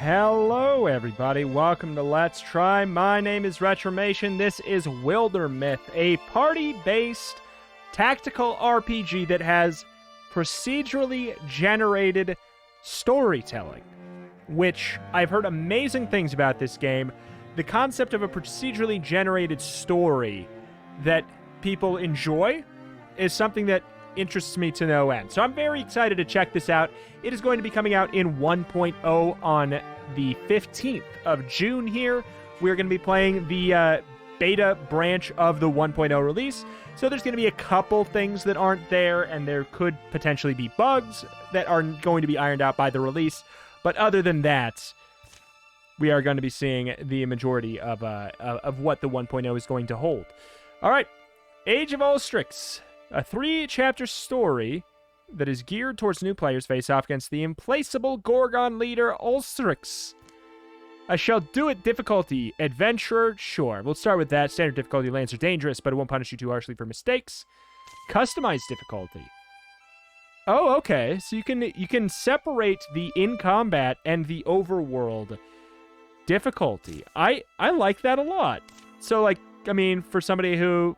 Hello, everybody. Welcome to Let's Try. My name is Retromation. This is Wildermyth, a party-based tactical RPG that has procedurally generated storytelling, which I've heard amazing things about this game. The concept of a procedurally generated story that people enjoy is something that interests me to no end. So I'm very excited to check this out. It is going to be coming out in 1.0 on the 15th of June here. We're going to be playing the beta branch of the 1.0 release. So there's going to be a couple things that aren't there, and there could potentially be bugs that are going to be ironed out by the release. But other than that, we are going to be seeing the majority of what the 1.0 is going to hold. All right, Age of Ostrix. A 3-chapter story that is geared towards new players face off against the implacable Gorgon leader Ostrix. I shall do it difficulty. Adventurer, sure. We'll start with that. Standard difficulty, lands are dangerous, but it won't punish you too harshly for mistakes. Customized difficulty. Oh, okay. So you can separate the in-combat and the overworld difficulty. I like that a lot. So, like, I mean, for somebody who,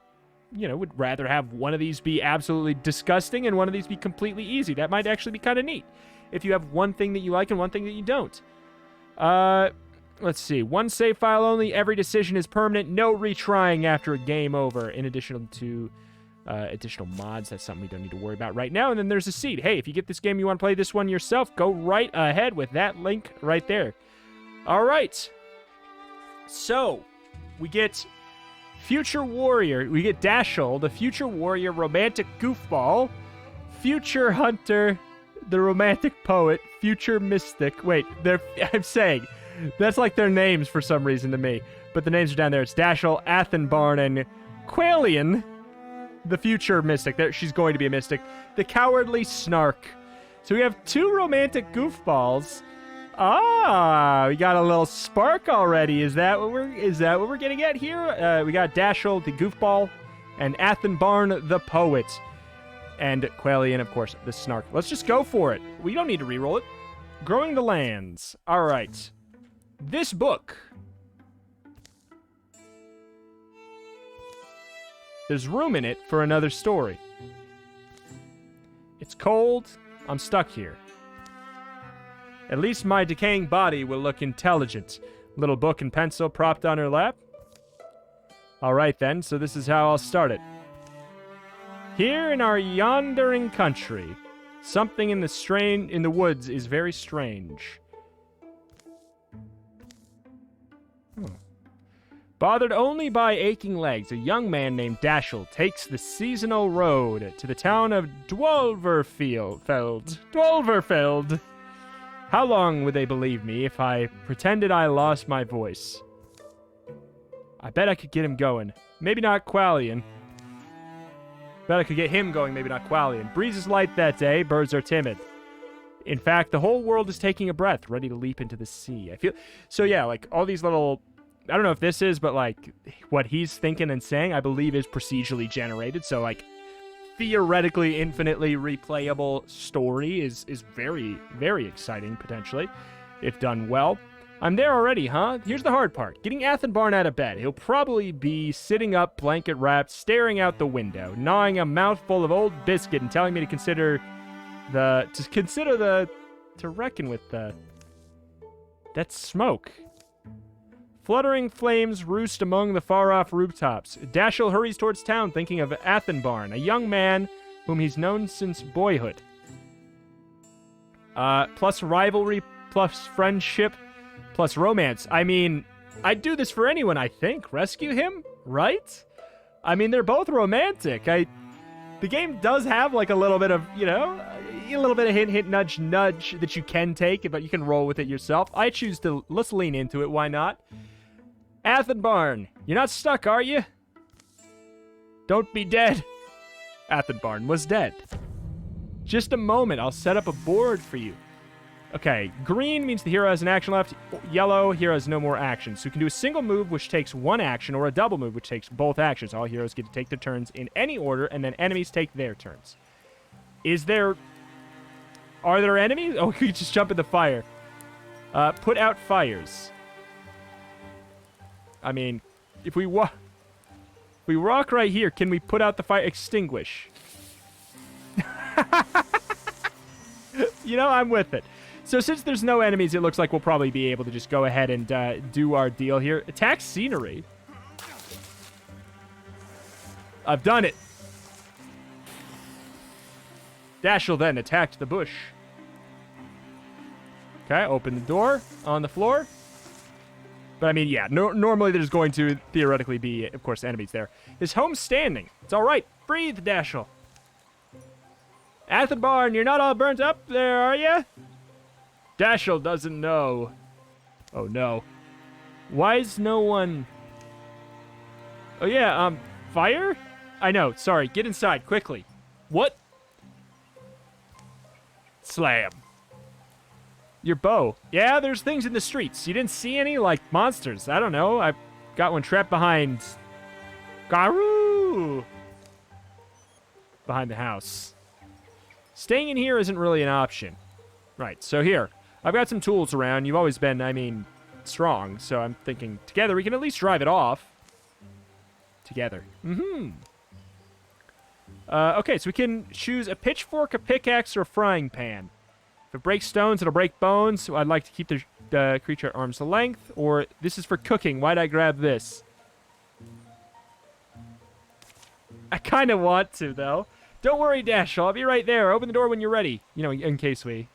you know, would rather have one of these be absolutely disgusting and one of these be completely easy. That might actually be kind of neat. If you have one thing that you like and one thing that you don't. Let's see. One save file only. Every decision is permanent. No retrying after a game over. In addition to additional mods. That's something we don't need to worry about right now. And then there's a seed. Hey, if you get this game, you want to play this one yourself, go right ahead with that link right there. All right. So, we get Future Warrior. We get Dashel, the Future Warrior romantic goofball. Future Hunter, the romantic poet. Future Mystic. Wait, I'm saying, that's like their names for some reason to me. But the names are down there. It's Dashel, Athenbarn, and Qualian, the Future Mystic. She's going to be a mystic. The Cowardly Snark. So we have two romantic goofballs. Ah, we got a little spark already. Is that what we're getting at here? We got Dashel, the goofball, and Athenbarn, the poet, and Qualian, of course, the snark. Let's just go for it. We don't need to reroll it. Growing the Lands. All right. This book. There's room in it for another story. It's cold. I'm stuck here. At least my decaying body will look intelligent. Little book and pencil propped on her lap. Alright then, so this is how I'll start it. Here in our yondering country, something in the woods is very strange. Bothered only by aching legs, a young man named Dashel takes the seasonal road to the town of Dwolverfeld. How long would they believe me if I pretended I lost my voice? I bet I could get him going. Maybe not Qualian. Bet I could get him going, maybe not Qualian. Breeze is light that day, birds are timid. In fact, the whole world is taking a breath, ready to leap into the sea. I feel... So yeah, like, all these little... I don't know if this is, but, like, what he's thinking and saying, I believe, is procedurally generated. So, like, theoretically infinitely replayable story is very, very exciting, potentially, if done well. I'm there already, huh? Here's the hard part. Getting Athenbarn out of bed. He'll probably be sitting up, blanket wrapped, staring out the window, gnawing a mouthful of old biscuit and telling me to reckon with that smoke. Fluttering flames roost among the far-off rooftops. Dashel hurries towards town, thinking of Athenbarn, a young man whom he's known since boyhood. Plus rivalry, plus friendship, plus romance. I mean, I'd do this for anyone, I think. Rescue him, right? I mean, they're both romantic. The game does have, like, a little bit of, you know, a little bit of hint, nudge, nudge that you can take, but you can roll with it yourself. I choose to, let's lean into it, why not? Athenbarn, you're not stuck, are you? Don't be dead. Athenbarn was dead. Just a moment, I'll set up a board for you. Okay, green means the hero has an action left. Yellow, hero has no more actions. So you can do a single move, which takes one action, or a double move, which takes both actions. All heroes get to take their turns in any order, and then enemies take their turns. Are there enemies? Oh, we just jump in the fire. Put out fires. I mean, if we walk right here, can we put out the fire? Extinguish. You know, I'm with it. So since there's no enemies, it looks like we'll probably be able to just go ahead and do our deal here. Attack scenery. I've done it. Dashel then attacked the bush. Okay, open the door on the floor. But I mean, yeah, normally there's going to theoretically be, of course, enemies there. His home's standing. It's all right. Breathe, Dashel. Athenbarn, you're not all burnt up there, are you? Dashel doesn't know. Oh, no. Why is no one... Oh, yeah, fire? I know, sorry. Get inside, quickly. What? Slam. Your bow. Yeah, there's things in the streets. You didn't see any? Like monsters. I don't know. I've got one trapped behind... Garoo! Behind the house. Staying in here isn't really an option. Right, so here. I've got some tools around. You've always been, I mean, strong. So I'm thinking together we can at least drive it off. Together. Okay, so we can choose a pitchfork, a pickaxe, or a frying pan. If it breaks stones, it'll break bones. So I'd like to keep the creature at arm's length. Or this is for cooking. Why'd I grab this? I kind of want to, though. Don't worry, Dashel. I'll be right there. Open the door when you're ready. You know, in case we...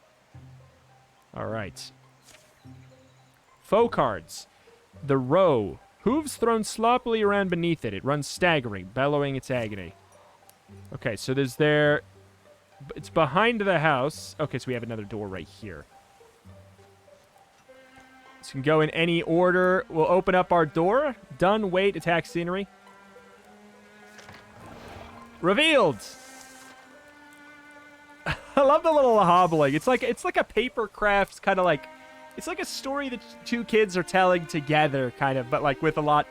All right. Foe cards. The roe. Hooves thrown sloppily around beneath it. It runs staggering, bellowing its agony. Okay, so there's there... It's behind the house. Okay, so we have another door right here. So we can go in any order. We'll open up our door. Done. Wait. Attack scenery. Revealed! I love the little hobbling. It's like a paper crafts kind of like... It's like a story that two kids are telling together, kind of, but like with a lot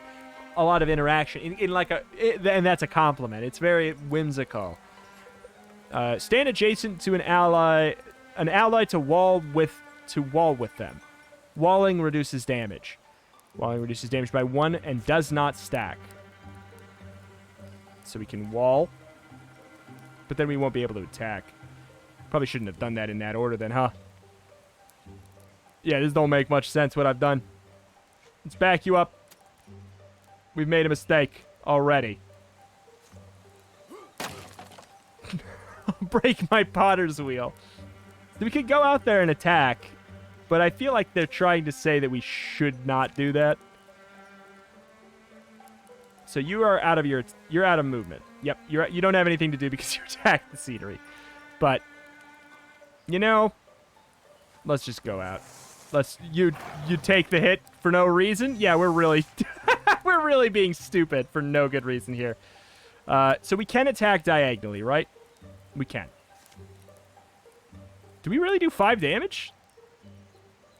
of interaction. In like a... and that's a compliment. It's very whimsical. Stand adjacent to an ally to wall with them. Walling reduces damage. Walling reduces damage by 1 and does not stack. So we can wall, but then we won't be able to attack. Probably shouldn't have done that in that order then, huh? Yeah, this don't make much sense what I've done. Let's back you up. We've made a mistake already. Break my potter's wheel. We could go out there and attack, but I feel like they're trying to say that we should not do that. So you are out of you're out of movement. Yep, you don't have anything to do because you attacked the scenery. But you know, let's just go out. You take the hit for no reason. Yeah, we're really we're really being stupid for no good reason here. So we can attack diagonally, right? We can. Do we really do 5 damage?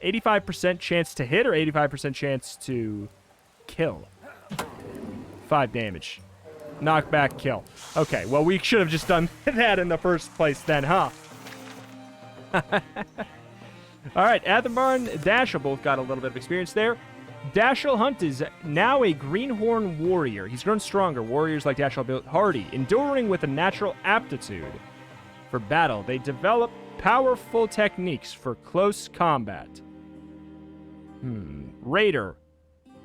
85% chance to hit or 85% chance to kill? 5 damage. Knockback, kill. Okay, well, we should have just done that in the first place then, huh? All right, Athenbarn, Dashel both got a little bit of experience there. Dashel Hunt is now a greenhorn warrior. He's grown stronger. Warriors like Dashel built hardy, enduring with a natural aptitude for battle. They develop powerful techniques for close combat. Raider.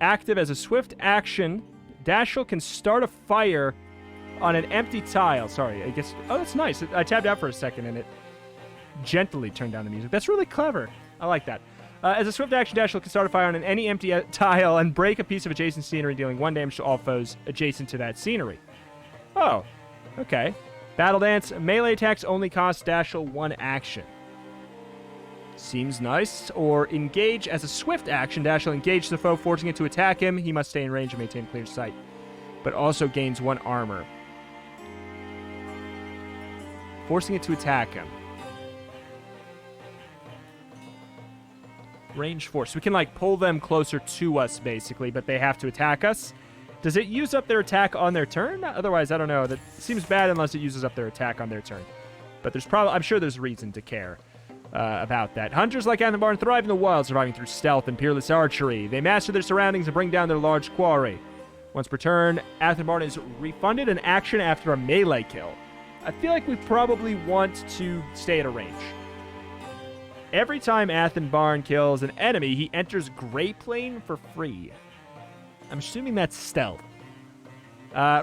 Active as a swift action, Dashel can start a fire on an empty tile. Sorry, I guess... Oh, that's nice. I tabbed out for a second and it gently turned down the music. That's really clever. I like that. As a swift action, Dashel can start a fire on any empty tile and break a piece of adjacent scenery, dealing 1 damage to all foes adjacent to that scenery. Oh, okay. Battle Dance. Melee attacks only cost Dashel 1 action. Seems nice. Or engage as a swift action. Dashel engage the foe, forcing it to attack him. He must stay in range and maintain clear sight. But also gains 1 armor. Forcing it to attack him. Range force. We can, like, pull them closer to us, basically, but they have to attack us. Does it use up their attack on their turn? Otherwise, I don't know. That seems bad unless it uses up their attack on their turn. But there's probably... I'm sure there's reason to care. about that. Hunters like Athenbarn thrive in the wild, surviving through stealth and peerless archery. They master their surroundings and bring down their large quarry. Once per turn, Athenbarn is refunded an action after a melee kill. I feel like we probably want to stay at a range. Every time Athenbarn kills an enemy, he enters Gray Plane for free. I'm assuming that's stealth.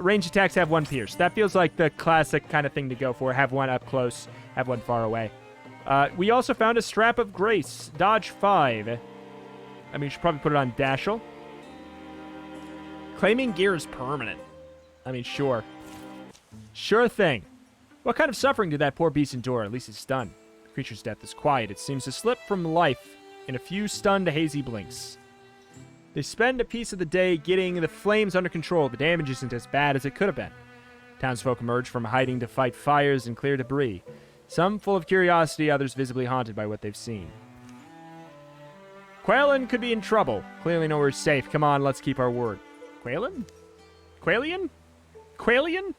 Range attacks have 1 pierce. That feels like the classic kind of thing to go for. Have 1 up close, have 1 far away. We also found a Strap of Grace. Dodge 5. I mean, you should probably put it on Dashel. Claiming gear is permanent. I mean, sure. Sure thing. What kind of suffering did that poor beast endure? At least it's stunned. The creature's death is quiet. It seems to slip from life in a few stunned, hazy blinks. They spend a piece of the day getting the flames under control. The damage isn't as bad as it could have been. Townsfolk emerge from hiding to fight fires and clear debris. Some full of curiosity, others visibly haunted by what they've seen. Quailin could be in trouble. Clearly nowhere safe. Come on, let's keep our word. Quailin? Quailian? Quailian?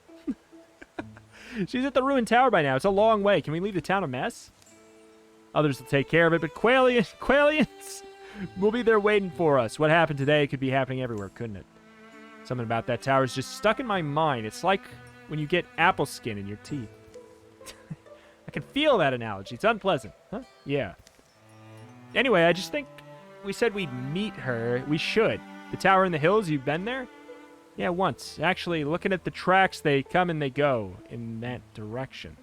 She's at the ruined tower by now. It's a long way. Can we leave the town a mess? Others will take care of it, but Quailians will be there waiting for us. What happened today could be happening everywhere, couldn't it? Something about that tower is just stuck in my mind. It's like when you get apple skin in your teeth. I can feel that analogy. It's unpleasant. Huh? Yeah. Anyway, I just think we said we'd meet her. We should. The tower in the hills, you've been there? Yeah, once. Actually, looking at the tracks, they come and they go in that direction.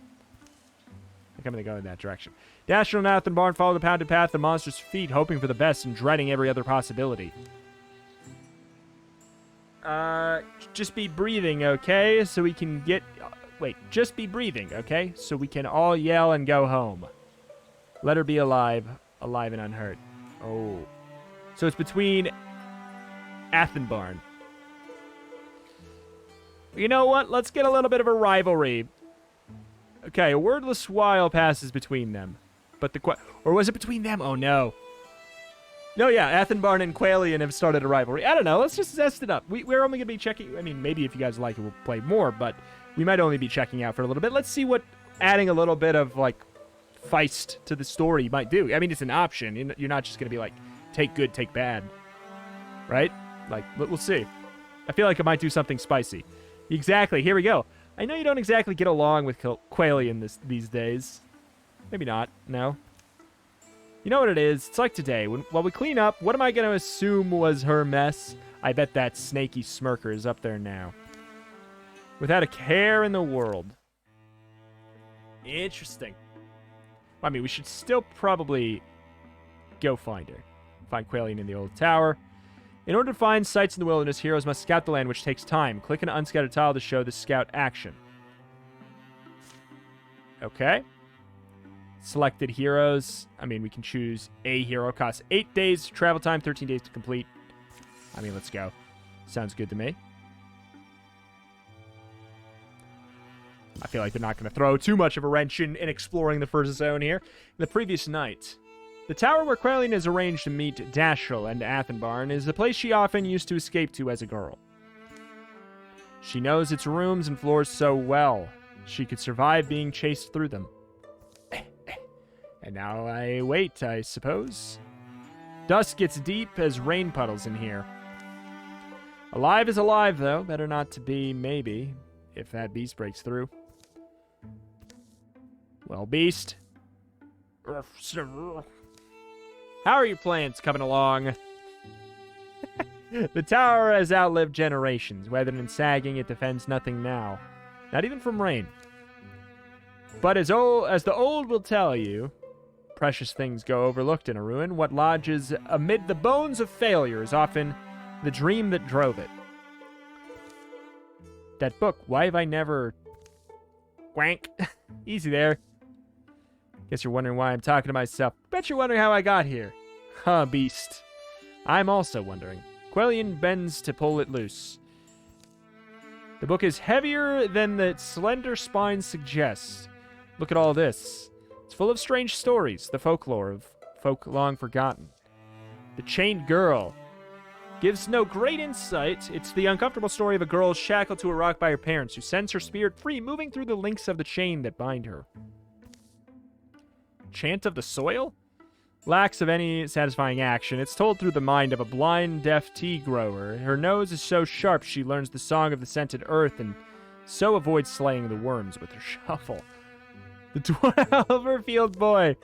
They come and they go in that direction. Dashel and Athenbarn follow the pounded path of the monster's feet, hoping for the best and dreading every other possibility. Just be breathing, okay? So we can get... Wait, just be breathing, okay? So we can all yell and go home. Let her be alive, alive and unhurt. Oh. So it's between Athenbarn. You know what? Let's get a little bit of a rivalry. Okay, a wordless while passes between them. But the... Or was it between them? Oh, no. No, yeah, Athenbarn and Quailian have started a rivalry. I don't know. Let's just test it up. We're only going to be checking... I mean, maybe if you guys like it, we'll play more, but we might only be checking out for a little bit. Let's see what adding a little bit of, like, feist to the story might do. I mean, it's an option. You're not just going to be like, take good, take bad. Right? Like, we'll see. I feel like it might do something spicy. Exactly. Here we go. I know you don't exactly get along with Quailian these days. Maybe not. No. You know what it is? It's like today. While we clean up, what am I going to assume was her mess? I bet that snaky smirker is up there now. Without a care in the world. Interesting. I mean, we should still probably go find her. Find Quailian in the old tower. In order to find sites in the wilderness, heroes must scout the land, which takes time. Click an unscouted tile to show the scout action. Okay. Selected heroes. I mean, we can choose a hero. Costs 8 days travel time, 13 days to complete. I mean, let's go. Sounds good to me. I feel like they're not going to throw too much of a wrench in exploring the first zone here. The previous night. The tower where Quailian is arranged to meet Dashel and Athenbarn is a place she often used to escape to as a girl. She knows its rooms and floors so well. She could survive being chased through them. And now I wait, I suppose. Dust gets deep as rain puddles in here. Alive is alive, though. Better not to be, maybe, if that beast breaks through. Well, beast. How are your plans coming along? The tower has outlived generations. Weathered and sagging, it defends nothing now. Not even from rain. But as the old will tell you, precious things go overlooked in a ruin. What lodges amid the bones of failure is often the dream that drove it. That book, why have I never... Wank. Easy there. Guess you're wondering why I'm talking to myself. Bet you're wondering how I got here. Huh, beast. I'm also wondering. Quailian bends to pull it loose. The book is heavier than the slender spine suggests. Look at all this. It's full of strange stories, the folklore of folk long forgotten. The Chained Girl gives no great insight. It's the uncomfortable story of a girl shackled to a rock by her parents who sends her spirit free, moving through the links of the chain that bind her. Chant of the soil? Lacks of any satisfying action. It's told through the mind of a blind, deaf tea grower. Her nose is so sharp she learns the song of the scented earth and so avoids slaying the worms with her shovel. The 12-field boy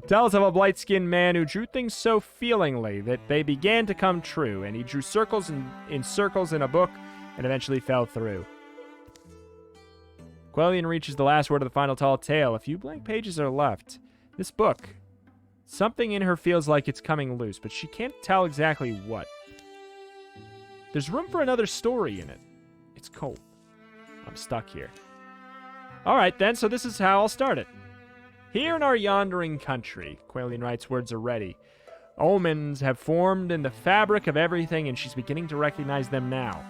tells of a light-skinned man who drew things so feelingly that they began to come true, and he drew circles in circles in a book and eventually fell through. Quellion reaches the last word of the final tall tale. A few blank pages are left. This book, something in her feels like it's coming loose, but she can't tell exactly what. There's room for another story in it. It's cold. I'm stuck here. All right, then, so this is how I'll start it. Here in our yondering country, Quellion writes, words are ready. Omens have formed in the fabric of everything, and she's beginning to recognize them now.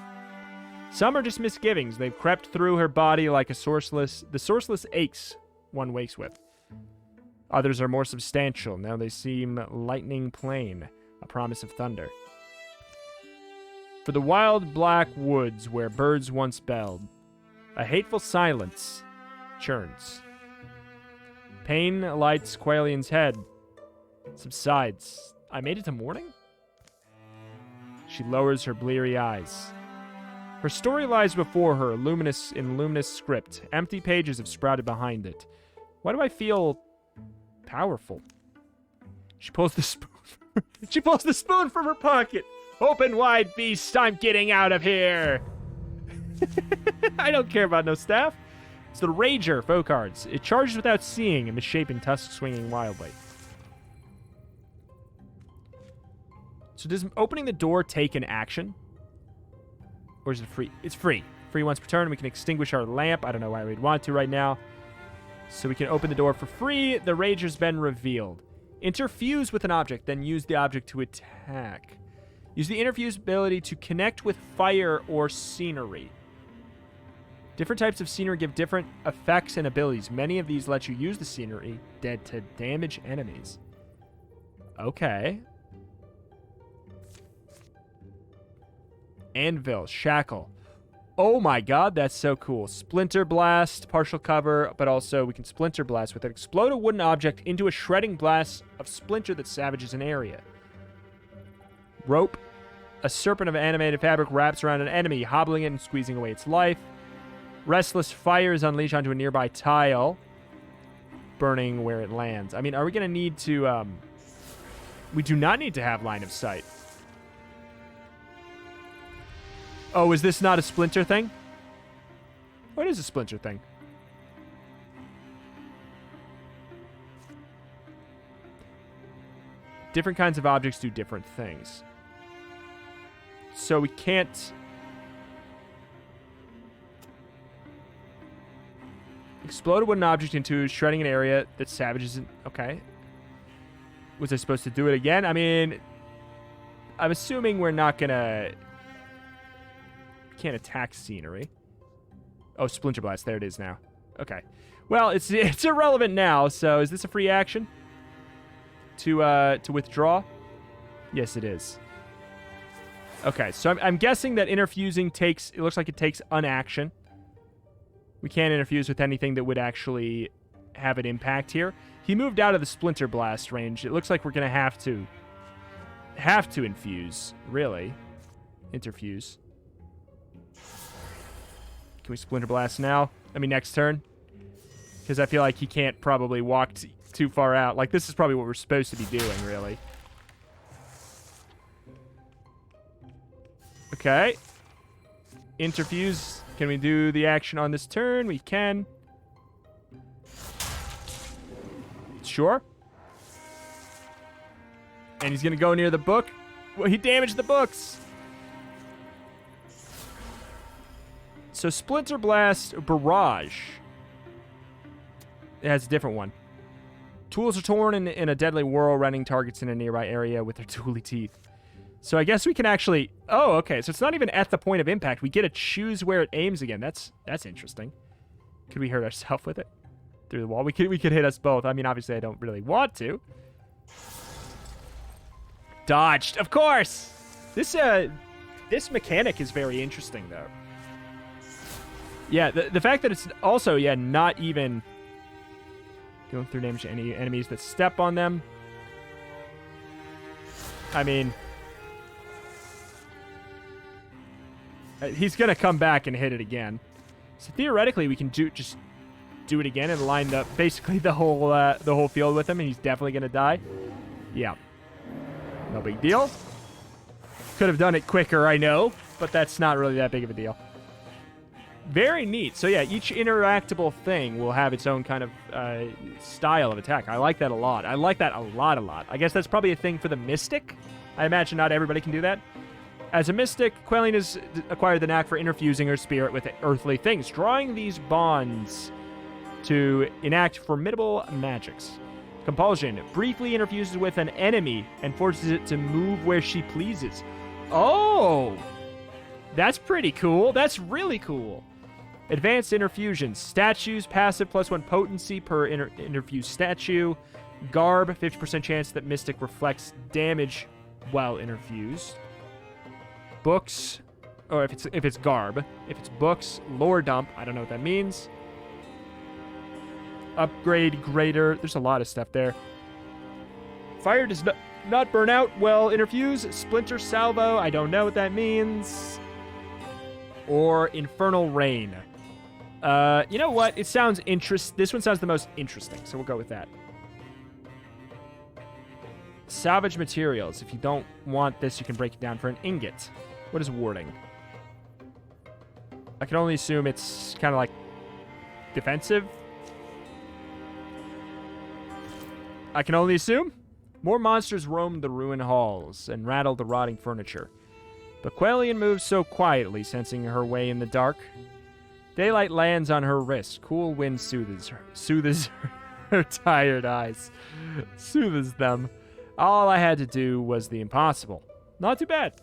Some are just misgivings. They've crept through her body like the sourceless aches one wakes with. Others are more substantial. Now they seem lightning plain, a promise of thunder. For the wild black woods where birds once belled, a hateful silence churns. Pain lights Quellion's head, subsides. I made it to morning? She lowers her bleary eyes. Her story lies before her, luminous script. Empty pages have sprouted behind it. Why do I feel powerful? She pulls the spoon. She pulls the spoon from her pocket. Open wide, beast. I'm getting out of here. I don't care about no staff. It's the Rager, foe cards. It charges without seeing, a misshapen tusk swinging wildly. So does opening the door take an action? Or is it free? It's free. Free once per turn. We can extinguish our lamp. I don't know why we'd want to right now. So we can open the door for free. The Rager's been revealed. Interfuse with an object, then use the object to attack. Use the interfuse ability to connect with fire or scenery. Different types of scenery give different effects and abilities. Many of these let you use the scenery to damage enemies. Okay. Anvil, shackle. Oh my god, that's so cool. Splinter blast, partial cover, but also we can splinter blast with it. Explode a wooden object into a shredding blast of splinter that savages an area. Rope. A serpent of animated fabric wraps around an enemy, hobbling it and squeezing away its life. Restless fire is unleashed onto a nearby tile, burning where it lands. I mean, are we going to need to... we do not need to have line of sight. Oh, is this not a splinter thing? What is a splinter thing? Different kinds of objects do different things. So we can't... Explode a wooden object into shredding an area that savages... Okay. Was I supposed to do it again? I mean... I'm assuming we're not gonna... Can't attack scenery. Oh, Splinter Blast. There it is now. Okay. Well, it's irrelevant now, so is this a free action? To withdraw? Yes, it is. Okay, so I'm guessing that interfusing takes... It looks like it takes an action. We can't interfuse with anything that would actually have an impact here. He moved out of the Splinter Blast range. It looks like we're going to have to infuse, really. Interfuse. Can we Splinter Blast now? I mean, next turn? Because I feel like he can't probably walk too far out. Like, this is probably what we're supposed to be doing, really. Okay. Interfuse. Can we do the action on this turn? We can. Sure. And he's going to go near the book. Well, he damaged the books. So Splinter Blast Barrage. It has a different one. Tools are torn in a deadly whirl, rending targets in a nearby area with their tooly teeth. So I guess we can actually... Oh, okay. So it's not even at the point of impact. We get to choose where it aims again. That's interesting. Could we hurt ourselves with it? Through the wall? We could hit us both. I mean, obviously I don't really want to. Dodged. Of course! This mechanic is very interesting, though. Yeah, the fact that it's also, not even... Dealing 3 damage to any enemies that step on them. I mean, he's going to come back and hit it again. So theoretically, we can just do it again and line up basically the whole field with him, and he's definitely going to die. Yeah. No big deal. Could have done it quicker, I know, but that's not really that big of a deal. Very neat. So yeah, each interactable thing will have its own kind of style of attack. I like that a lot. I like that a lot. I guess that's probably a thing for the Mystic. I imagine not everybody can do that. As a Mystic, Quellion has acquired the knack for interfusing her spirit with earthly things, drawing these bonds to enact formidable magics. Compulsion briefly interfuses with an enemy and forces it to move where she pleases. Oh! That's pretty cool. That's really cool. Advanced interfusions. Statues, passive +1 potency per interfused statue. Garb, 50% chance that Mystic reflects damage while interfused. Books, or if it's garb. If it's books, lore dump. I don't know what that means. Upgrade greater. There's a lot of stuff there. Fire does not burn out well interfuse. Splinter salvo. I don't know what that means. Or infernal rain. You know what? It sounds this one sounds the most interesting, so we'll go with that. Salvage materials. If you don't want this, you can break it down for an ingot. What is warding? I can only assume it's kind of like defensive. I can only assume. More monsters roam the ruined halls and rattle the rotting furniture. But Quellion moves so quietly, sensing her way in the dark. Daylight lands on her wrist. Cool wind soothes her tired eyes. Soothes them. All I had to do was the impossible. Not too bad.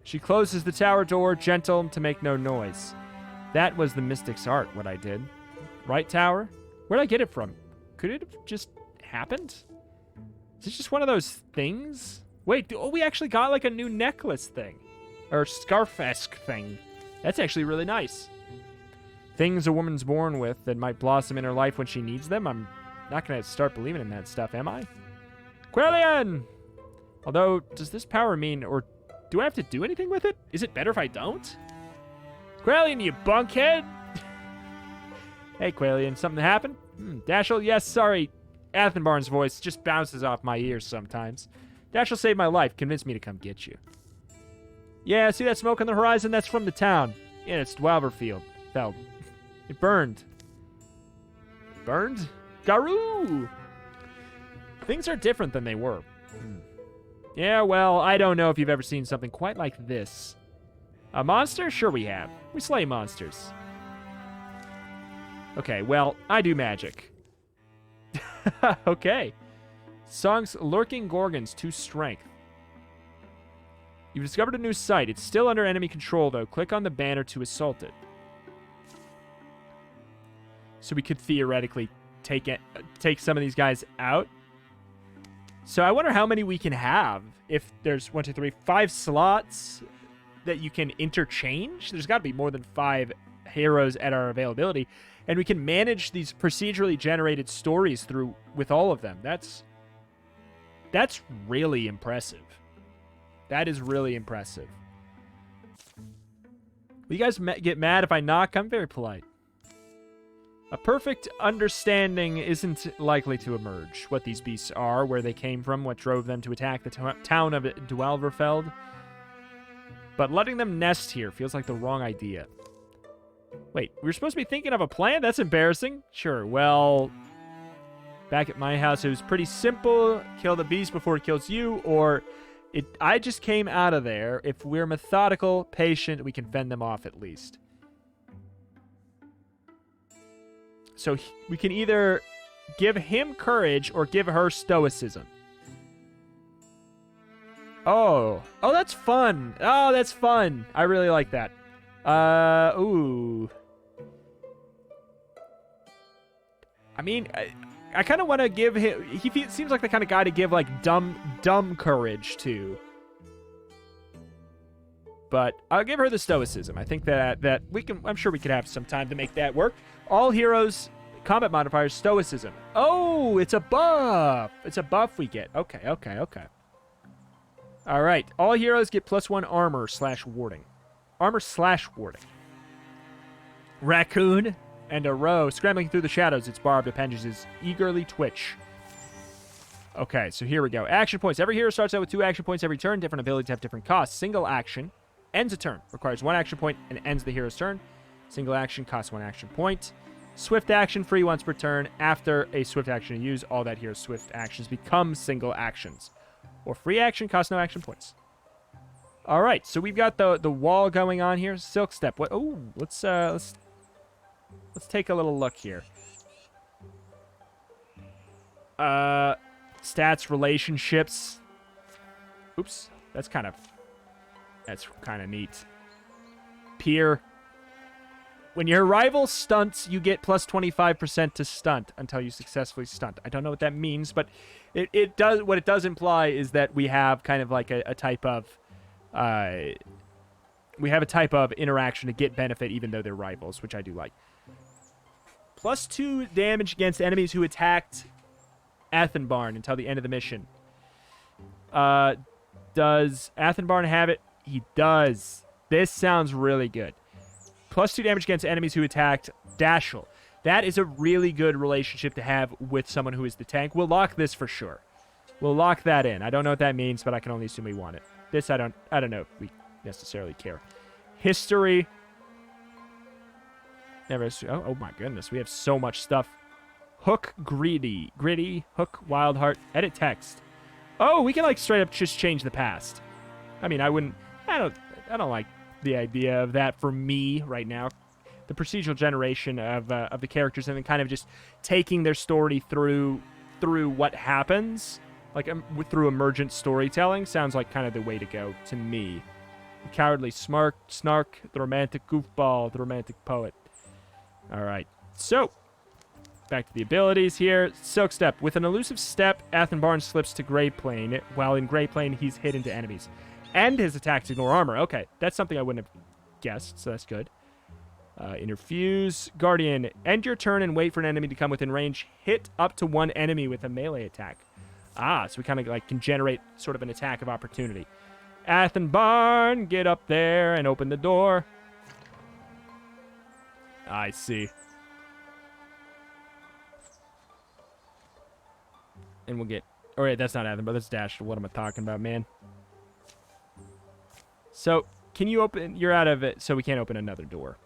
She closes the tower door, gentle to make no noise. That was the Mystic's art, what I did. Right, tower? Where'd I get it from? Could it have just happened? Is it just one of those things? Wait, we actually got like a new necklace thing. Or scarf-esque thing. That's actually really nice. Things a woman's born with that might blossom in her life when she needs them. I'm not going to start believing in that stuff, am I? Quellion! Although, does this power mean, or do I have to do anything with it? Is it better if I don't? Quellion, you bunkhead! Hey, Quellion, something happened? Dashel, yes, sorry. Athenbarn's voice just bounces off my ears sometimes. Dashel saved my life, convinced me to come get you. Yeah, see that smoke on the horizon? That's from the town. Yeah, it's Dwalberfield. Feld. It burned. Burned? Garoo! Things are different than they were. Yeah, well, I don't know if you've ever seen something quite like this. A monster? Sure we have. We slay monsters. Okay, well, I do magic. Okay. Song's Lurking Gorgons, 2 strength. You've discovered a new site. It's still under enemy control, though. Click on the banner to assault it. So we could theoretically take some of these guys out. So I wonder how many we can have. If there's 1, 2, 3, 5 slots that you can interchange. There's got to be more than 5 heroes at our availability. And we can manage these procedurally generated stories through with all of them. That's really impressive. That is really impressive. Will you guys get mad if I knock? I'm very polite. A perfect understanding isn't likely to emerge. What these beasts are, where they came from, what drove them to attack the town of Dwalberfeld. But letting them nest here feels like the wrong idea. Wait, we were supposed to be thinking of a plan? That's embarrassing. Sure, well, back at my house, it was pretty simple. Kill the beast before it kills you, or I just came out of there. If we're methodical, patient, we can fend them off at least. So we can either give him courage or give her stoicism. Oh, that's fun. Oh, that's fun. I really like that. Ooh. I mean, I kind of want to give him... He seems like the kind of guy to give, like, dumb courage to. But I'll give her the stoicism. I think that we can... I'm sure we could have some time to make that work. All heroes combat modifier is Stoicism. Oh, it's a buff. It's a buff we get. Okay, okay, okay. All right. All heroes get +1 armor / warding. Armor / warding. Raccoon and a roe. Scrambling through the shadows, its barbed appendages eagerly twitch. Okay, so here we go. Action points. Every hero starts out with 2 action points every turn. Different abilities have different costs. Single action ends a turn. Requires 1 action point and ends the hero's turn. Single action costs 1 action point. Swift action, free once per turn. After a swift action is used, all that hero's swift actions become single actions. Or free action costs no action points. All right, so we've got the wall going on here. Silk step. What? Oh, let's take a little look here. Stats, relationships. Oops, that's kind of neat. Peer. When your rival stunts, you get +25% to stunt until you successfully stunt. I don't know what that means, but it does. What it does imply is that we have kind of like a type of interaction to get benefit, even though they're rivals, which I do like. +2 damage against enemies who attacked Athenbarn until the end of the mission. Does Athenbarn have it? He does. This sounds really good. +2 damage against enemies who attacked Dashel. That is a really good relationship to have with someone who is the tank. We'll lock this for sure. We'll lock that in. I don't know what that means, but I can only assume we want it. This, I don't know if we necessarily care. History. Never. Oh my goodness, we have so much stuff. Hook, gritty, hook, wild heart, edit text. Oh, we can like straight up just change the past. I mean, I don't like the idea of that for me right now. The procedural generation of the characters and then kind of just taking their story through what happens, like through emergent storytelling, sounds like kind of the way to go to me. The cowardly snark, the romantic goofball, the romantic poet. All right, so back to the abilities here. Silk Step. With an elusive step, Athenbarn slips to Gray Plane. While in Gray Plane, he's hidden to enemies. And his attacks ignore armor. Okay, that's something I wouldn't have guessed, so that's good. Interfuse. Guardian. End your turn and wait for an enemy to come within range. Hit up to 1 enemy with a melee attack. Ah, so we kind of like can generate sort of an attack of opportunity. Athenbarn, get up there and open the door. I see. And we'll get... All right, that's not Athenbarn, that's Dash. What am I talking about, man? So, can you open... You're out of it, so we can't open another door.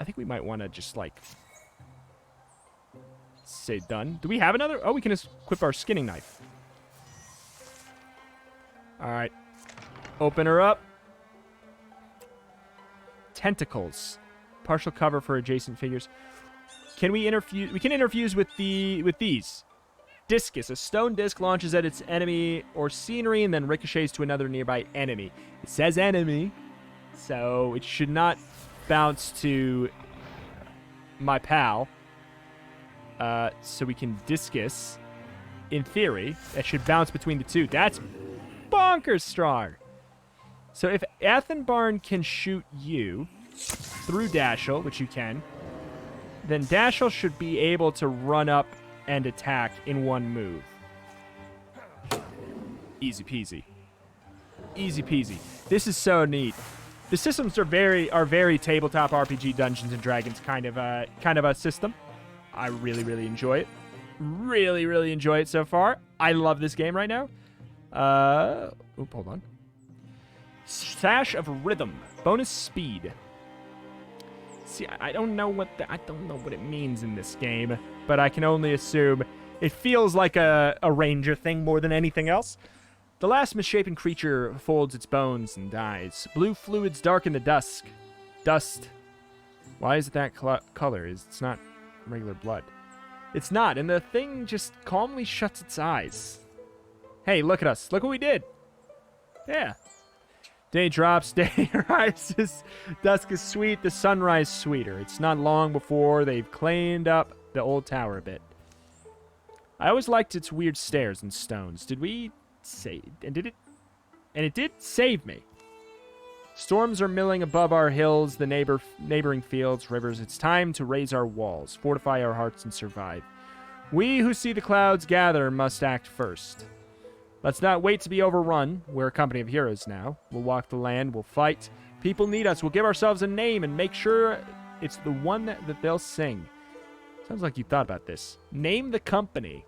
I think we might want to just, like... say done. Do we have another? Oh, we can just equip our skinning knife. Alright. Open her up. Tentacles. Partial cover for adjacent figures. Can we interfuse? We can interfuse with these. Discus. A stone disc launches at its enemy or scenery and then ricochets to another nearby enemy. It says enemy, so it should not bounce to my pal. So we can discus. In theory, that should bounce between the two. That's bonkers strong. So if Athenbarn can shoot you through Dashel, which you can, then Dashel should be able to run up and attack in one move. Easy peasy. Easy peasy. This is so neat. The systems are very tabletop RPG Dungeons and Dragons kind of a system. I really enjoy it. Really enjoy it so far. I love this game right now. Hold on. Sash of Rhythm. Bonus speed. See, I don't know what it means in this game, but I can only assume it feels like a ranger thing more than anything else. The last misshapen creature folds its bones and dies. Blue fluids darken the dusk. Dust. Why is it that color? It's not regular blood. It's not, and the thing just calmly shuts its eyes. Hey, look at us. Look what we did. Yeah. Day drops, day rises. Dusk is sweet, the sunrise sweeter. It's not long before they've cleaned up the old tower a bit. I always liked its weird stairs and stones. Did we save? And it did save me. Storms are milling above our hills, the neighboring fields, rivers. It's time to raise our walls, fortify our hearts, and survive. We who see the clouds gather must act first. Let's not wait to be overrun. We're a company of heroes now. We'll walk the land, we'll fight. People need us. We'll give ourselves a name and make sure it's the one that they'll sing. Sounds like you thought about this. Name the company.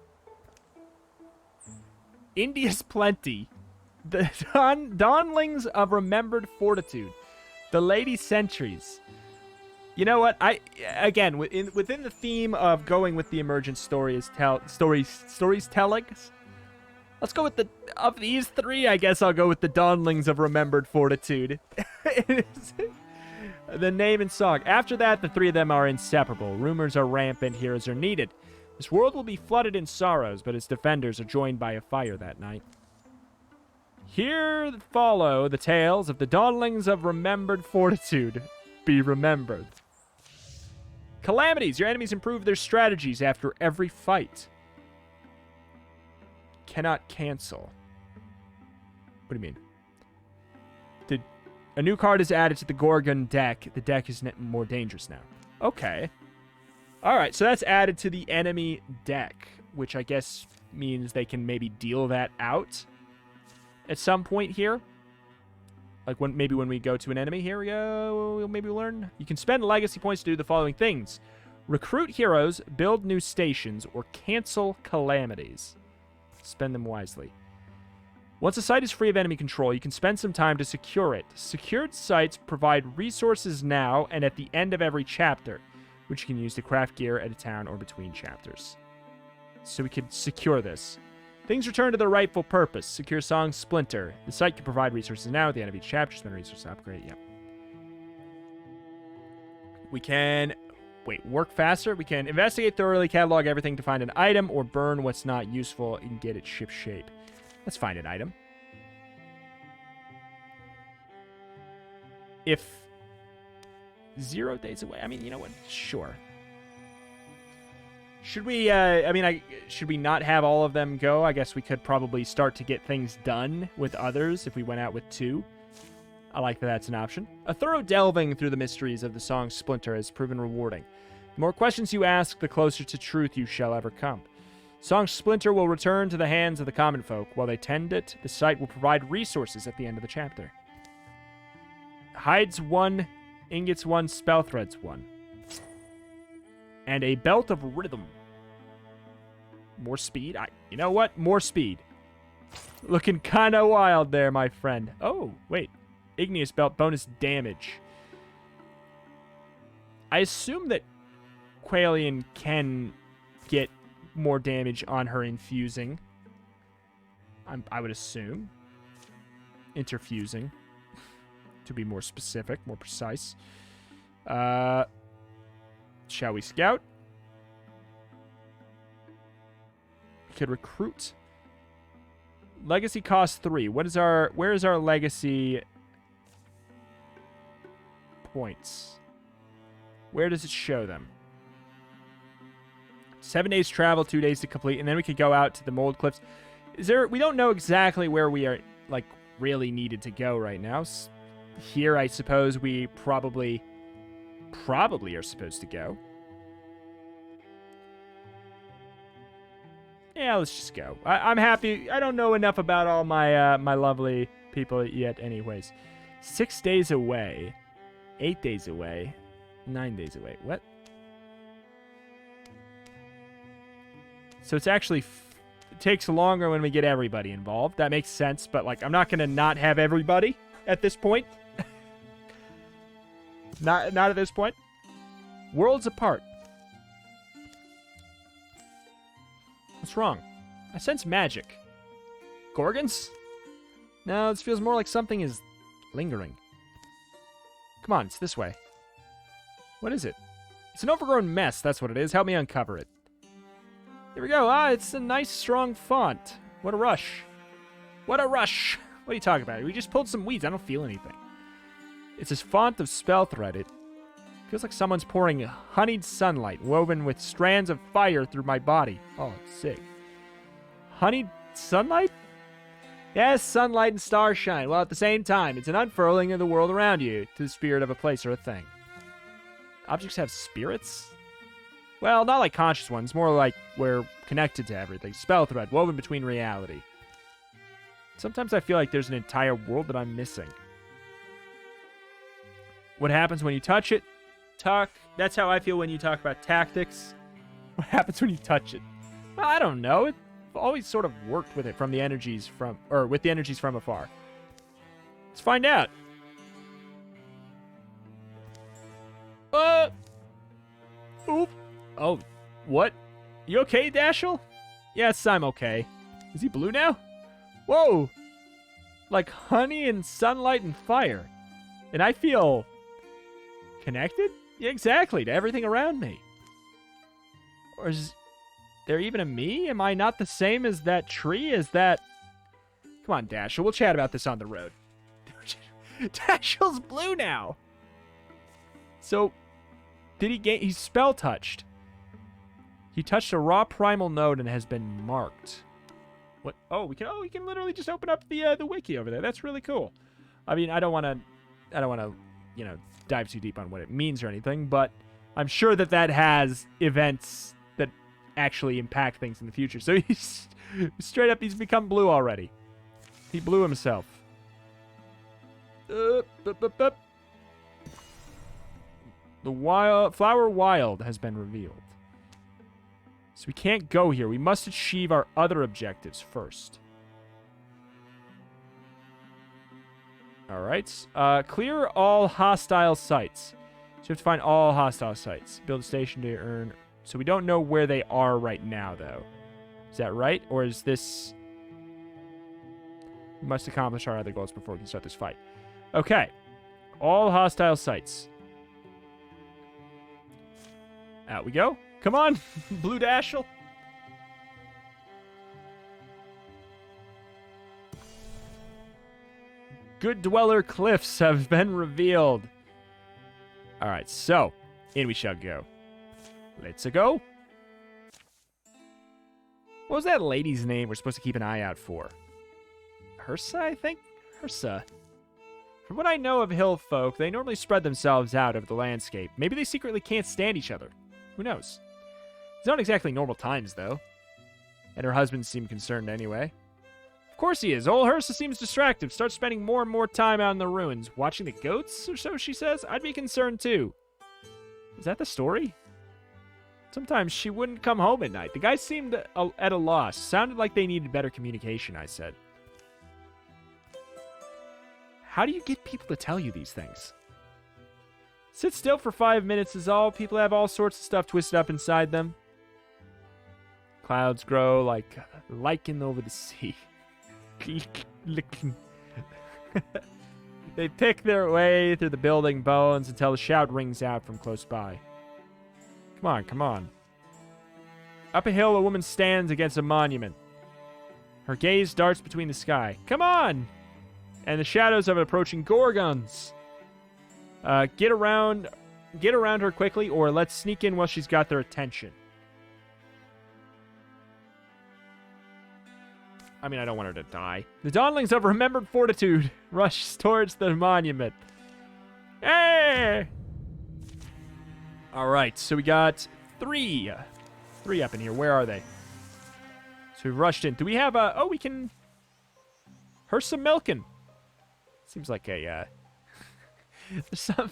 India's Plenty. The Dawnlings of Remembered Fortitude. The Lady Sentries. You know what? Again, within the theme of going with the emergent stories telling. Let's go with of these three, I guess I'll go with the Dawnlings of Remembered Fortitude. The name and song. After that, the three of them are inseparable. Rumors are rampant, heroes are needed. This world will be flooded in sorrows, but its defenders are joined by a fire that night. Here follow the tales of the Dawnlings of Remembered Fortitude. Be remembered. Calamities. Your enemies improve their strategies after every fight. Cannot cancel. What do you mean? A new card is added to the Gorgon deck. The deck is more dangerous now. Okay. Alright, so that's added to the enemy deck, which I guess means they can maybe deal that out at some point here. Like maybe when we go to an enemy. Here we go. We'll maybe learn. You can spend legacy points to do the following things. Recruit heroes, build new stations, or cancel calamities. Spend them wisely. Once a site is free of enemy control, you can spend some time to secure it. Secured sites provide resources now and at the end of every chapter, which you can use to craft gear at a town or between chapters. So we could secure this. Things return to their rightful purpose. Secure Song Splinter. The site can provide resources now at the end of each chapter. Spend resources to upgrade. Yep. We can... work faster. We can investigate thoroughly, catalog everything to find an item, or burn what's not useful and get it ship shape. Let's find an item. If 0 days away, I mean, you know what? Sure. Should we, should we not have all of them go? I guess we could probably start to get things done with others if we went out with 2. I like that that's an option. A thorough delving through the mysteries of the song Splinter has proven rewarding. The more questions you ask, the closer to truth you shall ever come. Song Splinter will return to the hands of the common folk. While they tend it, the site will provide resources at the end of the chapter. Hides 1, ingots 1, spell threads 1. And a belt of rhythm. More speed? You know what? More speed. Looking kind of wild there, my friend. Oh, wait. Igneous belt, bonus damage. I assume that Quailian can get more damage on her infusing. I would assume. Interfusing. To be more specific, more precise. Shall we scout? We could recruit. Legacy cost 3. Where is our legacy points? Where does it show them? 7 days travel, 2 days to complete, and then we could go out to the Mold Cliffs. We don't know exactly where we are, really needed to go right now. Here, I suppose we probably are supposed to go. Yeah, let's just go. I'm happy. I don't know enough about all my my lovely people yet anyways. 6 days away. 8 days away. 9 days away. What? So it's actually... it takes longer when we get everybody involved. That makes sense, but, I'm not going to not have everybody at this point. Not at this point. Worlds apart. What's wrong? I sense magic. Gorgons? No, this feels more like something is lingering. Come on, it's this way. What is it? It's an overgrown mess, that's what it is. Help me uncover it. Here we go. It's a nice, strong font. What a rush. What a rush. What are you talking about? We just pulled some weeds. I don't feel anything. It's a font of spell thread. It feels like someone's pouring honeyed sunlight woven with strands of fire through my body. Oh, sick. Honeyed sunlight? Yes, sunlight and starshine, while at the same time, it's an unfurling of the world around you to the spirit of a place or a thing. Objects have spirits? Well, not like conscious ones, more like we're connected to everything. Spell thread, woven between reality. Sometimes I feel like there's an entire world that I'm missing. What happens when you touch it? That's how I feel when you talk about tactics. What happens when you touch it? Well, I don't know. I've always sort of worked with it from the energies from, or with the energies from afar. Let's find out. Oop. Oh, what? You okay, Dashel? Yes, I'm okay. Is he blue now? Whoa! Like honey and sunlight and fire. And I feel connected? Yeah, exactly, to everything around me. Or is there even a me? Am I not the same as that tree? Is that... Come on, Dashel, we'll chat about this on the road. Dashel's blue now! So, did he gain... He's spell-touched. He touched a raw primal node and has been marked. What? Oh, we can literally just open up the wiki over there. That's really cool. I mean, I don't want to, you know, dive too deep on what it means or anything, but I'm sure that has events that actually impact things in the future. So he's straight up, he's become blue already. He blew himself. The flower wild has been revealed. So we can't go here. We must achieve our other objectives first. All right. Clear all hostile sites. So you have to find all hostile sites. Build a station to earn... So we don't know where they are right now, though. Is that right? Or is this... We must accomplish our other goals before we can start this fight. Okay. All hostile sites. Out we go. Come on, Blue Dashel. Good Dweller Cliffs have been revealed. All right, so in we shall go. Let's go. What was that lady's name we're supposed to keep an eye out for? Hursa, I think? Hursa. From what I know of hill folk, they normally spread themselves out over the landscape. Maybe they secretly can't stand each other. Who knows? It's not exactly normal times, though. And her husband seemed concerned anyway. Of course he is. Old Hursa seems distracted. Starts spending more and more time out in the ruins. Watching the goats, or so she says? I'd be concerned, too. Is that the story? Sometimes she wouldn't come home at night. The guy seemed at a loss. Sounded like they needed better communication, I said. How do you get people to tell you these things? Sit still for 5 minutes is all. People have all sorts of stuff twisted up inside them. Clouds grow like lichen over the sea. They pick their way through the building bones until a shout rings out from close by. Come on, come on. Up a hill, a woman stands against a monument. Her gaze darts between the sky. Come on! And the shadows of approaching Gorgons. Get around her quickly, or let's sneak in while she's got their attention. I mean, I don't want her to die. The Dawnlings of Remembered Fortitude rush towards the monument. Hey! All right, so we got three up in here. Where are they? So we rushed in. Do we have a... Oh, we can... Hursa Milken. Seems like a... There's some...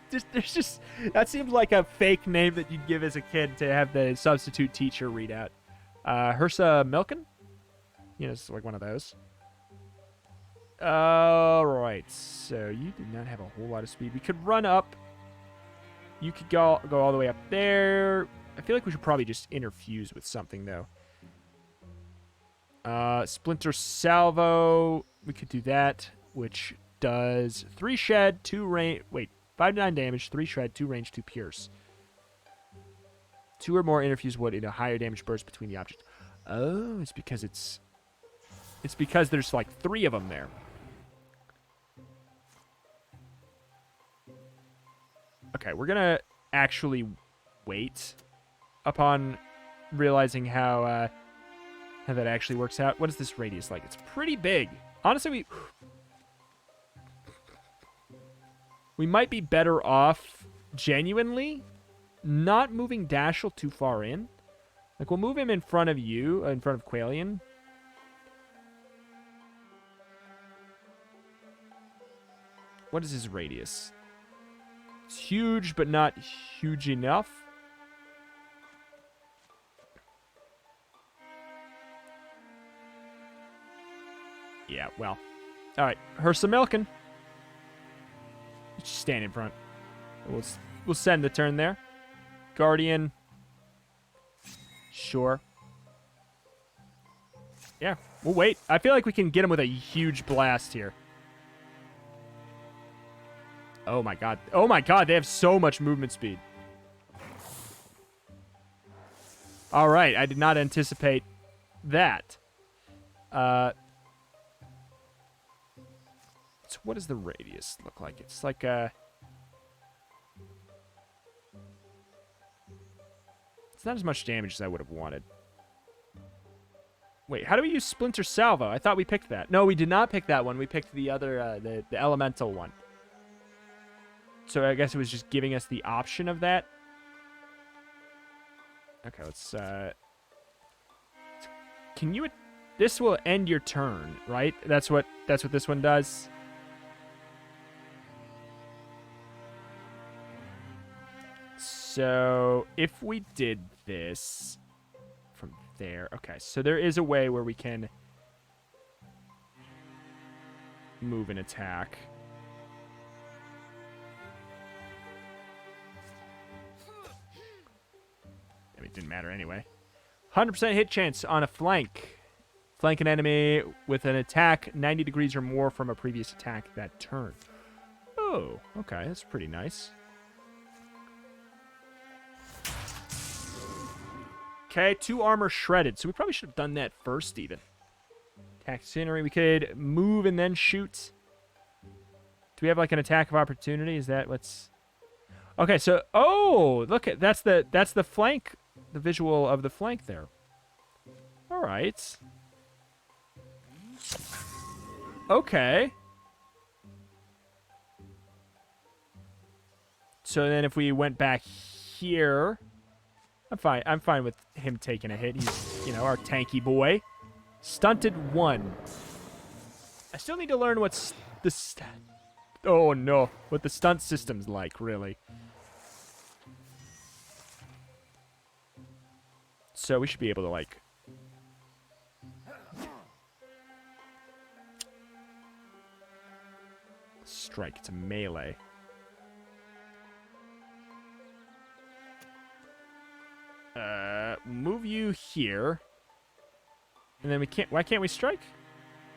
there's just... That seems like a fake name that you'd give as a kid to have the substitute teacher read out. Hursa Milken? You know, it's like one of those. Alright, so you do not have a whole lot of speed. We could run up. You could go all the way up there. I feel like we should probably just interfuse with something, though. Splinter Salvo. We could do that, which does 3 shed, 2 range... Wait, 5 to 9 damage, 3 shred, 2 range, 2 pierce. 2 or more interfuse wood in a higher damage burst between the objects. Oh, it's because it's because there's like 3 of them there. Okay, we're gonna actually wait upon realizing how how that actually works out. What is this radius like? It's pretty big. Honestly, we might be better off genuinely not moving Dashel too far in. Like, we'll move him in front of you, in front of Qualian. What is his radius? It's huge, but not huge enough. Yeah, well. All right, Hersamilkin. Just stand in front. We'll send the turn there. Guardian. Sure. Yeah, we'll wait. I feel like we can get him with a huge blast here. Oh my god. Oh my god, they have so much movement speed. All right, I did not anticipate that. So what does the radius look like? It's like a... It's not as much damage as I would have wanted. Wait, how do we use Splinter Salvo? I thought we picked that. No, we did not pick that one. We picked the other, the elemental one. So I guess it was just giving us the option of that. Okay, let's, can you... This will end your turn, right? That's what this one does. So, if we did this from there... Okay, so there is a way where we can move and attack. I mean, it didn't matter anyway. 100% hit chance on a flank. Flank an enemy with an attack 90 degrees or more from a previous attack that turn. Oh, okay, that's pretty nice. Okay, 2 armor shredded. So we probably should have done that first, even. Attack scenery. We could move and then shoot. Do we have like an attack of opportunity? Is that what's... Okay, so... Oh, look at... That's the flank. The visual of the flank there. All right. Okay. So then if we went back here... I'm fine with him taking a hit. He's, you know, our tanky boy. Stunted 1. I still need to learn what's the... Oh, no. What the stunt system's like, really. So we should be able to, like... Strike. It's a melee. Move you here. And then we can't... Why can't we strike?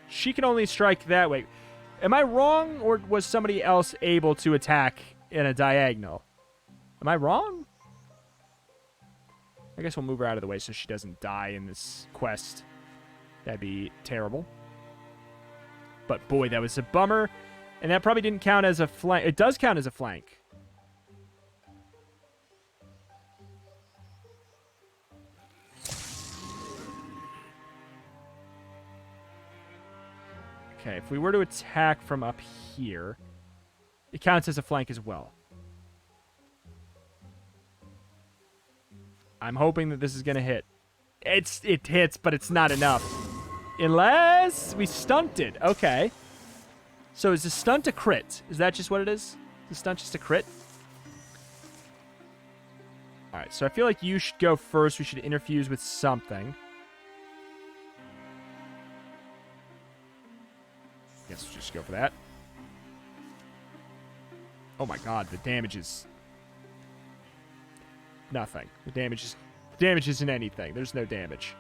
She can only strike that way. Am I wrong, or was somebody else able to attack in a diagonal? Am I wrong? I guess we'll move her out of the way so she doesn't die in this quest. That'd be terrible. But boy, that was a bummer. And that probably didn't count as a flank. It does count as a flank. Okay, if we were to attack from up here, it counts as a flank as well. I'm hoping that this is going to hit. It hits, but it's not enough. Unless we stunted. Okay. So is the stunt a crit? Is that just what it is? Is the stunt just a crit? Alright, so I feel like you should go first. We should interfuse with something. Guess we'll just go for that. Oh my god, the damage is... Nothing. The damage isn't anything. There's no damage.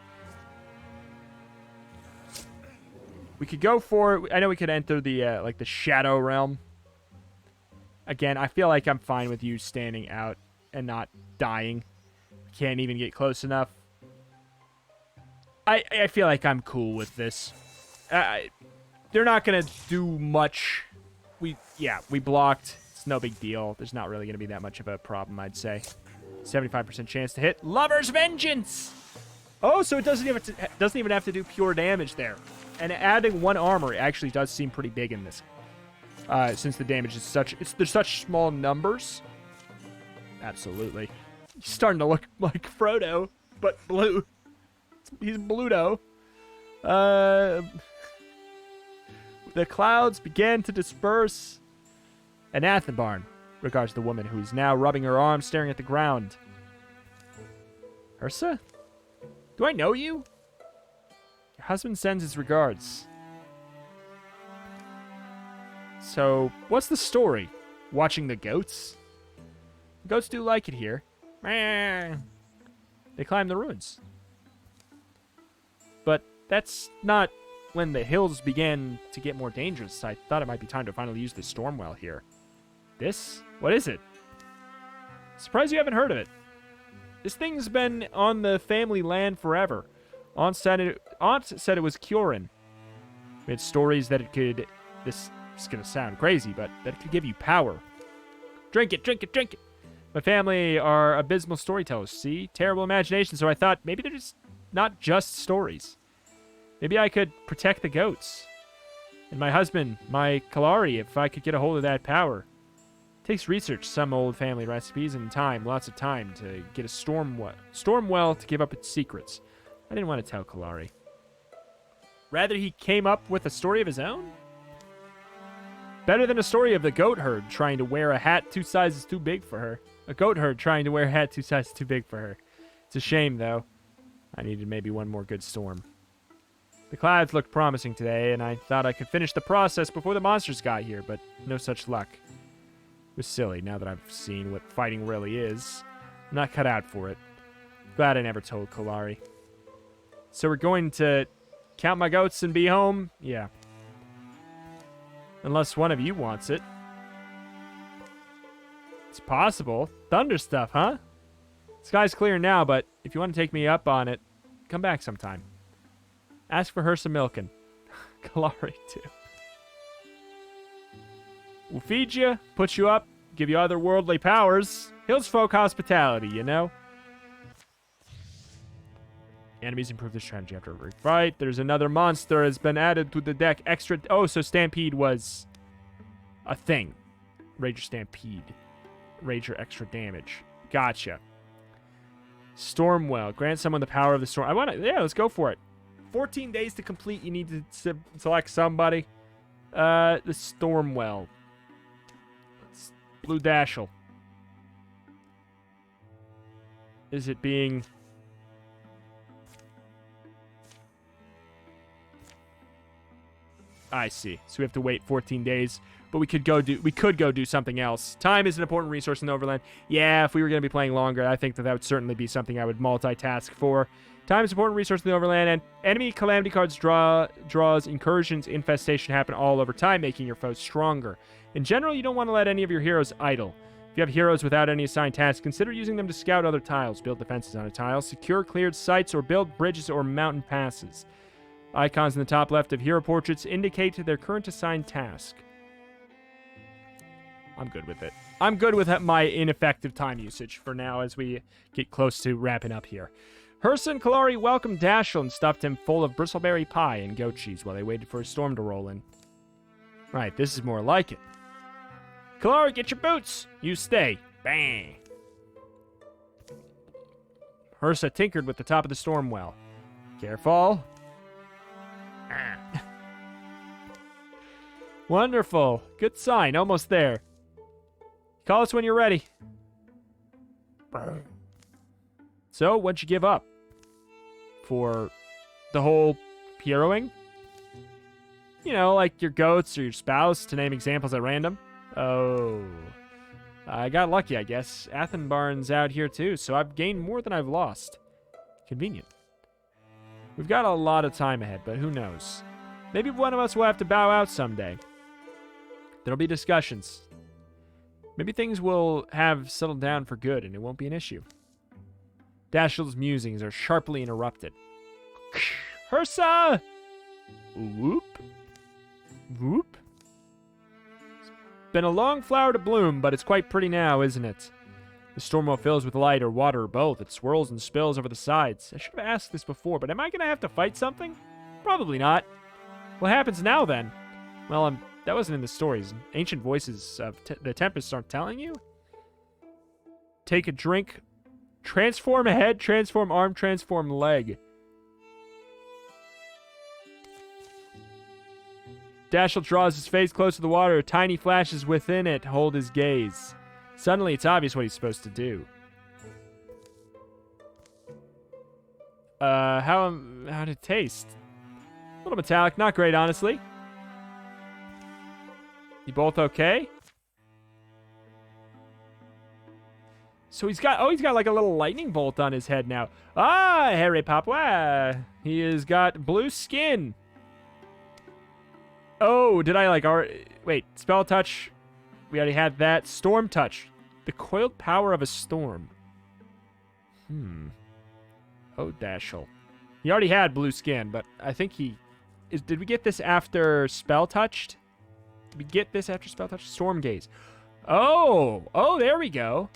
We could go for... I know we could enter the, like, the Shadow Realm. Again, I feel like I'm fine with you standing out and not dying. Can't even get close enough. I feel like I'm cool with this. They're not going to do much. We blocked. It's no big deal. There's not really going to be that much of a problem, I'd say. 75% chance to hit. Lover's Vengeance! Oh, so it doesn't even have to do pure damage there. And adding 1 armor actually does seem pretty big in this. Since the damage is there's such small numbers. Absolutely. He's starting to look like Frodo, but blue. He's Bluto. The clouds began to disperse. And Athenbarn regards the woman who is now rubbing her arm, staring at the ground. Ursa? Do I know you? Your husband sends his regards. So, what's the story? Watching the goats? The goats do like it here. They climb the ruins. But that's not when the hills began to get more dangerous. I thought it might be time to finally use the Stormwell here. This? What is it? Surprised you haven't heard of it. This thing's been on the family land forever. Aunt said it was Kioran. We had stories that it could... This is going to sound crazy, but that it could give you power. Drink it, drink it, drink it. My family are abysmal storytellers, see? Terrible imagination, so I thought maybe they're just not just stories. Maybe I could protect the goats. And my husband, my Kalari, if I could get a hold of that power. It takes research, some old family recipes, and time, lots of time, to get a Stormwell to give up its secrets. I didn't want to tell Kalari. Rather, he came up with a story of his own? Better than a story of the goat herd trying to wear a hat 2 sizes too big for her. A goat herd trying to wear a hat 2 sizes too big for her. It's a shame, though. I needed maybe one more good storm. The clouds looked promising today, and I thought I could finish the process before the monsters got here, but no such luck. It was silly, now that I've seen what fighting really is. I'm not cut out for it. Glad I never told Kalari. So we're going to count my goats and be home? Yeah. Unless one of you wants it. It's possible. Thunder stuff, huh? Sky's clear now, but if you want to take me up on it, come back sometime. Ask for her some milking. Kalari, too. We'll feed you, put you up, give you otherworldly powers. Hills folk hospitality, you know? Enemies improve the strategy after every fight. There's another monster has been added to the deck. Extra... Oh, so Stampede was a thing. Rager Stampede. Rager extra damage. Gotcha. Stormwell. Grant someone the power of the storm. I want to... Yeah, let's go for it. 14 days to complete. You need to select somebody. The Stormwell. Blue Dashel. Is it being... I see. So we have to wait 14 days, but we could go do something else. Time is an important resource in the Overland. Yeah, if we were going to be playing longer, I think that would certainly be something I would multitask for. Time is an important resource in the Overland, and enemy calamity cards draws, incursions, infestation happen all over time, making your foes stronger. In general, you don't want to let any of your heroes idle. If you have heroes without any assigned tasks, consider using them to scout other tiles, build defenses on a tile, secure cleared sites, or build bridges or mountain passes. Icons in the top left of hero portraits indicate their current assigned task. I'm good with it. I'm good with my ineffective time usage for now as we get close to wrapping up here. Hersa and Kalari welcomed Dashel and stuffed him full of bristleberry pie and goat cheese while they waited for a storm to roll in. Right, this is more like it. Kalari, get your boots! You stay. Bang! Hersa tinkered with the top of the storm well. Careful. Wonderful. Good sign. Almost there. Call us when you're ready. So, what'd you give up? For the whole heroing? You know, like your goats or your spouse, to name examples at random. Oh. I got lucky, I guess. Athenbarn's out here too, so I've gained more than I've lost. Convenient. We've got a lot of time ahead, but who knows? Maybe one of us will have to bow out someday. There'll be discussions. Maybe things will have settled down for good, and it won't be an issue. Dashel's musings are sharply interrupted. Hersa! Whoop. Whoop. It's been a long flower to bloom, but it's quite pretty now, isn't it? The storm won't fills with light or water or both. It swirls and spills over the sides. I should have asked this before, but am I going to have to fight something? Probably not. What happens now, then? Well, that wasn't in the stories. Ancient voices of the Tempest aren't telling you? Take a drink. Transform head, transform arm, transform leg. Dashel draws his face close to the water. Tiny flashes within it hold his gaze. Suddenly, it's obvious what he's supposed to do. How did it taste? A little metallic, not great, honestly. You both okay? So he's got like a little lightning bolt on his head now. Ah, Harry Papa. He has got blue skin. Oh, did I like wait, spell touch. We already had that. Storm touch. The coiled power of a storm. Oh, Dashel. He already had blue skin, but I think did we get this after spell touched? Did we get this after spell touched? Storm gaze. Oh, there we go.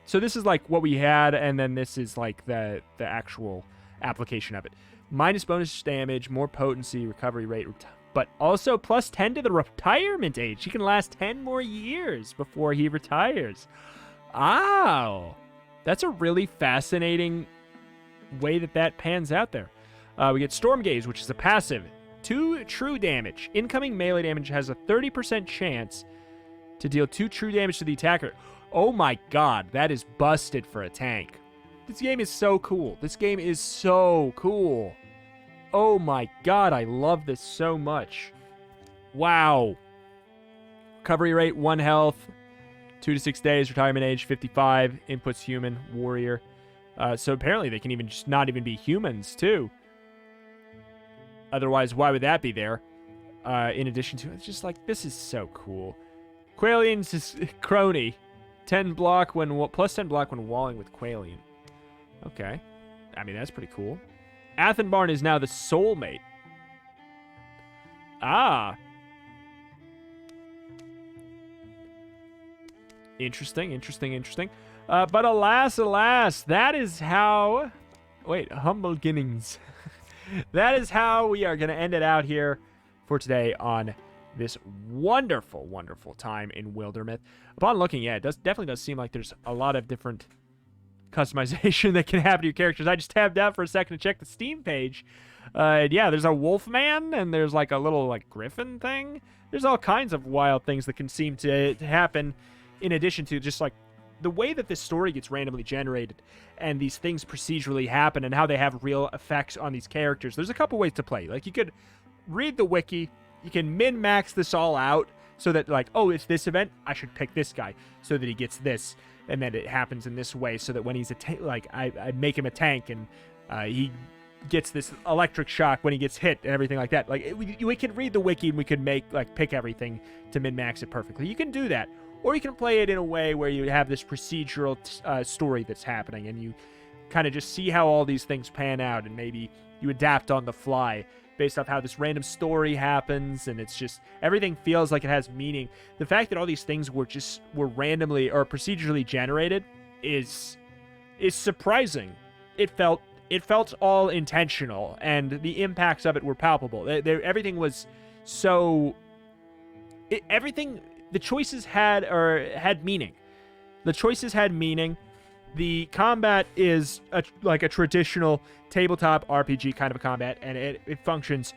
So this is like what we had, and then this is like the actual application of it. Minus bonus damage, more potency, recovery rate, but also plus 10 to the retirement age. He can last 10 more years before he retires. Oh, that's a really fascinating way that pans out there. We get Storm Gaze, which is a passive. 2 true damage. Incoming melee damage has a 30% chance to deal 2 true damage to the attacker. Oh my god, that is busted for a tank. This game is so cool. This game is so cool. Oh my god, I love this so much. Wow. Recovery rate, 1 health. 2 to 6 days. Retirement age, 55. Inputs human, warrior. So apparently they can even just not even be humans, too. Otherwise, why would that be there? In addition to, it's just like, this is so cool. Qualian's is crony. 10 block when, plus 10 block when walling with Qualian. Okay. I mean, that's pretty cool. Athenbarn is now the soulmate. Ah. Interesting. But alas, that is how... Wait, humble beginnings. That is how we are going to end it out here for today on this wonderful, wonderful time in Wildermyth. Upon looking, yeah, it definitely does seem like there's a lot of different customization that can happen to your characters. I just tabbed out for a second to check the Steam page. Yeah, there's a wolf man, and there's like a little like griffin thing. There's all kinds of wild things that can seem to happen in addition to just like the way that this story gets randomly generated and these things procedurally happen and how they have real effects on these characters. There's a couple ways to play. Like, you could read the wiki, you can min-max this all out so that, like, oh, it's this event, I should pick this guy so that he gets this, and then it happens in this way so that when he's I make him a tank and he gets this electric shock when he gets hit and everything like that. Like, we can read the wiki and we can pick everything to min-max it perfectly. You can do that. Or you can play it in a way where you have this procedural story that's happening, and you kind of just see how all these things pan out, and maybe you adapt on the fly based off how this random story happens, and it's just, everything feels like it has meaning. The fact that all these things were randomly or procedurally generated is surprising. It felt all intentional, and the impacts of it were palpable. Everything was so... The choices had meaning. The choices had meaning. The combat is like a traditional tabletop RPG kind of a combat, and it functions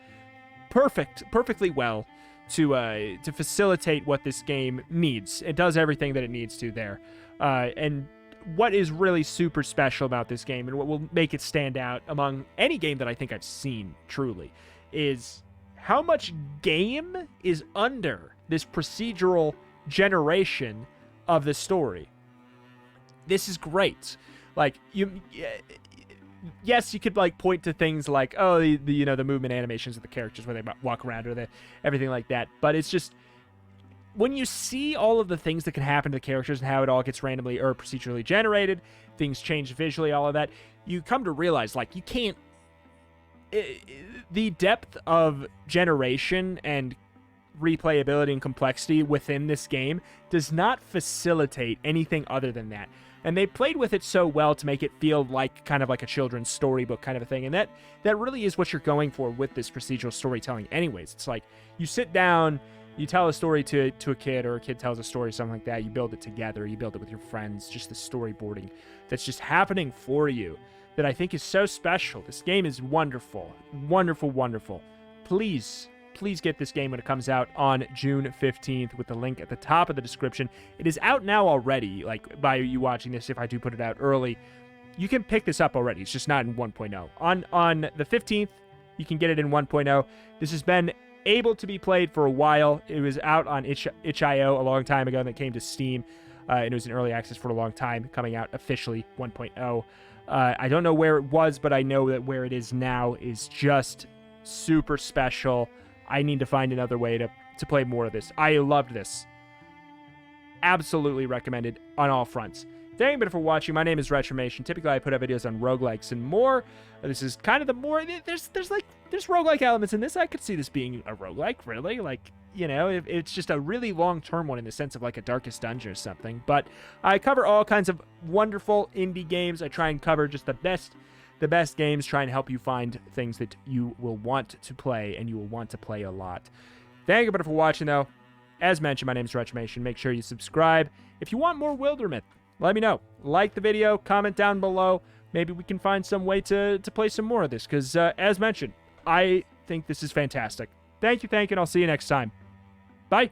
perfectly well to facilitate what this game needs. It does everything that it needs to there. And what is really super special about this game, and what will make it stand out among any game that I think I've seen, truly, is how much game is under this procedural generation of the story. This is great. Like, yes, you could like point to things like, oh, the movement animations of the characters where they walk around or everything like that. But it's just, when you see all of the things that can happen to the characters and how it all gets randomly or procedurally generated, things change visually, all of that, you come to realize, like, you can't... the depth of generation and replayability and complexity within this game does not facilitate anything other than that. And they played with it so well to make it feel like kind of like a children's storybook kind of a thing. And that really is what you're going for with this procedural storytelling anyways. It's like you sit down, you tell a story to a kid, or a kid tells a story, something like that. You build it together. You build it with your friends. Just the storyboarding that's just happening for you that I think is so special. This game is wonderful. Wonderful, wonderful. Please get this game when it comes out on June 15th with the link at the top of the description. It is out now already, like, by you watching this, if I do put it out early. You can pick this up already. It's just not in 1.0. On the 15th, you can get it in 1.0. This has been able to be played for a while. It was out on itch.io a long time ago, and it came to Steam, and it was in early access for a long time, coming out officially 1.0. I don't know where it was, but I know that where it is now is just super special. I need to find another way to play more of this. I loved this. Absolutely recommended on all fronts. Thank you for watching. My name is Retromation. Typically, I put out videos on roguelikes and more. This is kind of the more... There's roguelike elements in this. I could see this being a roguelike, really. Like, you know, it's just a really long-term one in the sense of like a Darkest Dungeon or something. But I cover all kinds of wonderful indie games. I try and cover just the best games, try and help you find things that you will want to play, and you will want to play a lot. Thank you for watching, though. As mentioned, my name is Retromation. Make sure you subscribe. If you want more Wildermyth, let me know. Like the video, comment down below. Maybe we can find some way to play some more of this, because, as mentioned, I think this is fantastic. Thank you, and I'll see you next time. Bye.